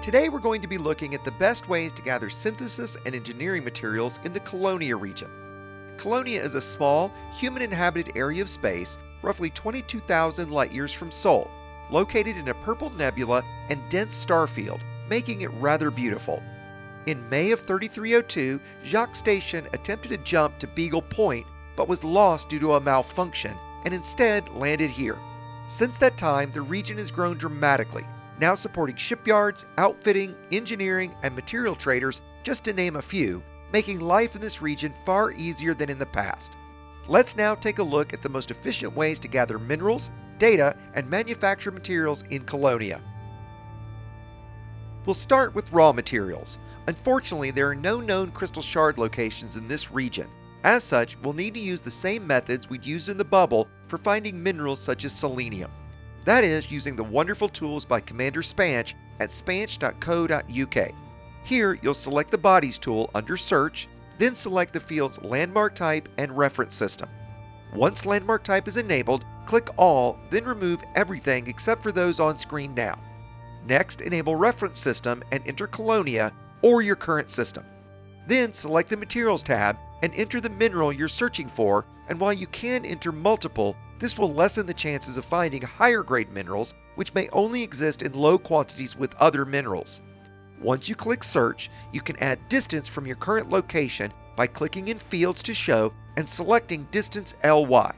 Today we're going to be looking at the best ways to gather synthesis and engineering materials in the Colonia region. Colonia is a small, human-inhabited area of space, roughly 22,000 light-years from Sol, located in a purple nebula and dense star field, making it rather beautiful. In May of 3302, Jacques Station attempted a jump to Beagle Point, but was lost due to a malfunction, and instead landed here. Since that time, the region has grown dramatically, now supporting shipyards, outfitting, engineering, and material traders, just to name a few, making life in this region far easier than in the past. Let's now take a look at the most efficient ways to gather minerals, data, and manufacture materials in Colonia. We'll start with raw materials. Unfortunately, there are no known crystal shard locations in this region. As such, we'll need to use the same methods we'd used in the bubble for finding minerals such as selenium. That is, using the wonderful tools by Commander Spanch at spanch.co.uk. Here, you'll select the Bodies tool under Search, then select the field's Landmark Type and Reference System. Once Landmark Type is enabled, click All, then remove everything except for those on screen now. Next, enable Reference System and enter Colonia or your current system. Then select the Materials tab and enter the mineral you're searching for, and while you can enter multiple, this will lessen the chances of finding higher grade minerals, which may only exist in low quantities with other minerals. Once you click Search, you can add distance from your current location by clicking in Fields to Show and selecting Distance LY.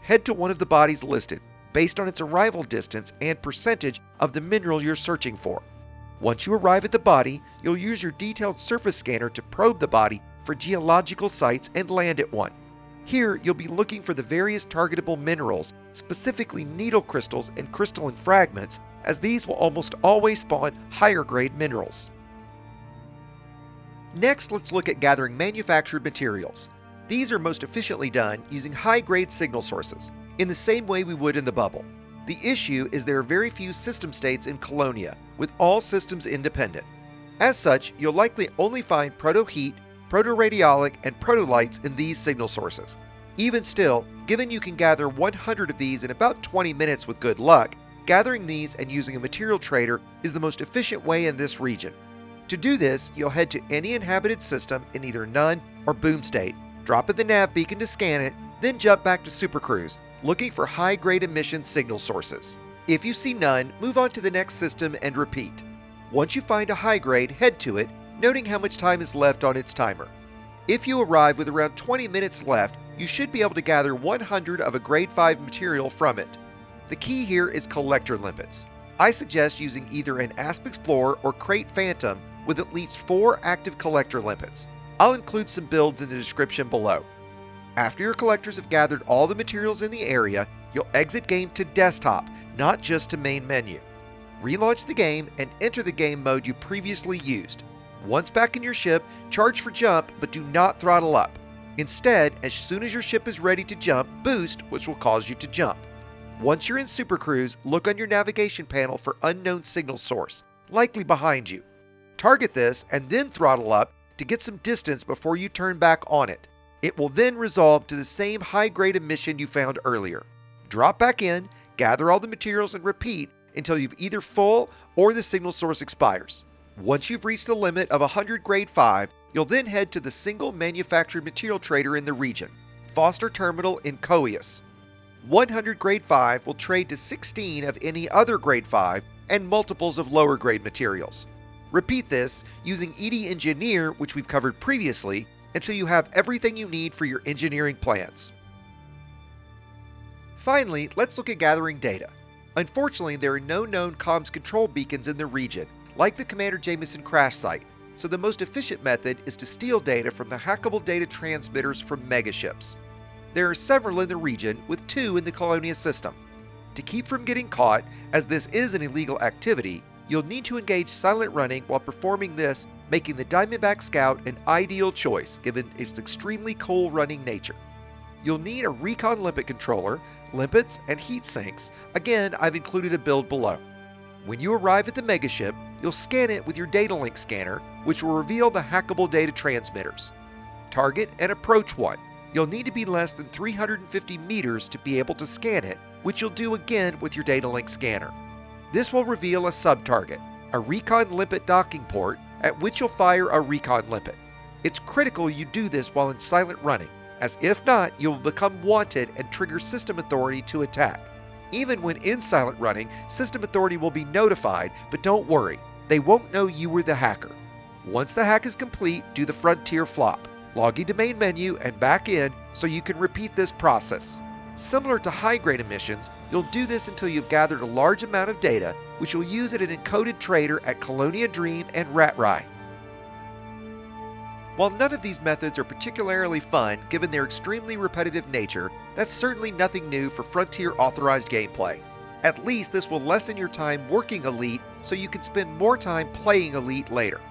Head to one of the bodies listed, based on its arrival distance and percentage of the mineral you're searching for. Once you arrive at the body, you'll use your detailed surface scanner to probe the body for geological sites and land at one. Here, you'll be looking for the various targetable minerals, specifically needle crystals and crystalline fragments, as these will almost always spawn higher grade minerals. Next, let's look at gathering manufactured materials. These are most efficiently done using high-grade signal sources, in the same way we would in the bubble. The issue is there are very few system states in Colonia, with all systems independent. As such, you'll likely only find proto-heat, proto-radiolic, and protolites in these signal sources. Even still, given you can gather 100 of these in about 20 minutes with good luck, gathering these and using a material trader is the most efficient way in this region. To do this, you'll head to any inhabited system in either none or boom state, drop in the nav beacon to scan it, then jump back to Supercruise, looking for high-grade emission signal sources. If you see none, move on to the next system and repeat. Once you find a high grade, head to it, noting how much time is left on its timer. If you arrive with around 20 minutes left, you should be able to gather 100 of a grade 5 material from it. The key here is collector limpets. I suggest using either an Asp Explorer or Crate Phantom with at least 4 active collector limpets. I'll include some builds in the description below. After your collectors have gathered all the materials in the area, you'll exit game to desktop, not just to main menu. Relaunch the game and enter the game mode you previously used. Once back in your ship, charge for jump, but do not throttle up. Instead, as soon as your ship is ready to jump, boost, which will cause you to jump. Once you're in Super Cruise, look on your navigation panel for unknown signal source, likely behind you. Target this and then throttle up to get some distance before you turn back on it. It will then resolve to the same high-grade emission you found earlier. Drop back in, gather all the materials, and repeat until you've either full or the signal source expires. Once you've reached the limit of 100 grade 5, you'll then head to the single manufactured material trader in the region, Foster Terminal in Coeus. 100 grade 5 will trade to 16 of any other grade 5 and multiples of lower grade materials. Repeat this using EDEngineer, which we've covered previously, until you have everything you need for your engineering plans. Finally, let's look at gathering data. Unfortunately, there are no known comms control beacons in the region, like the Commander Jameson crash site, so the most efficient method is to steal data from the hackable data transmitters from megaships. There are several in the region, with 2 in the Colonia system. To keep from getting caught, as this is an illegal activity, you'll need to engage silent running while performing this, making the Diamondback Scout an ideal choice given its extremely cool running nature. You'll need a recon limpet controller, limpets, and heat sinks. Again, I've included a build below. When you arrive at the megaship, you'll scan it with your data link scanner, which will reveal the hackable data transmitters. Target and approach one. You'll need to be less than 350 meters to be able to scan it, which you'll do again with your data link scanner. This will reveal a sub-target, a recon limpet docking port, at which you'll fire a recon limpet. It's critical you do this while in silent running, as if not, you will become wanted and trigger System Authority to attack. Even when in silent running, System Authority will be notified, but don't worry, they won't know you were the hacker. Once the hack is complete, do the Frontier flop, log into main menu and back in so you can repeat this process. Similar to high-grade emissions, you'll do this until you've gathered a large amount of data, which you'll use at an encoded trader at Colonia Dream and Ratrai. While none of these methods are particularly fun given their extremely repetitive nature, that's certainly nothing new for Frontier authorized gameplay. At least this will lessen your time working Elite so you can spend more time playing Elite later.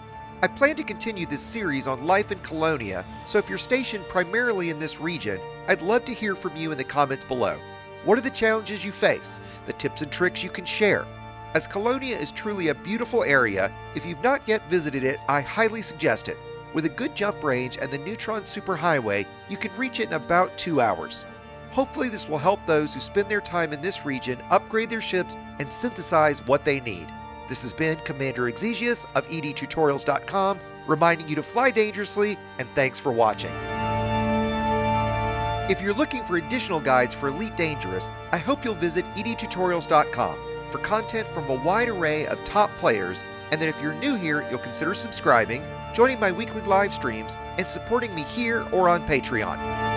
I plan to continue this series on life in Colonia, so if you're stationed primarily in this region, I'd love to hear from you in the comments below. What are the challenges you face, the tips and tricks you can share? As Colonia is truly a beautiful area, if you've not yet visited it, I highly suggest it. With a good jump range and the Neutron Superhighway, you can reach it in about 2 hours. Hopefully this will help those who spend their time in this region upgrade their ships and synthesize what they need. This has been Commander Exigius of EDTutorials.com, reminding you to fly dangerously, and thanks for watching. If you're looking for additional guides for Elite Dangerous, I hope you'll visit EDTutorials.com for content from a wide array of top players, and that if you're new here, you'll consider subscribing, joining my weekly live streams, and supporting me here or on Patreon.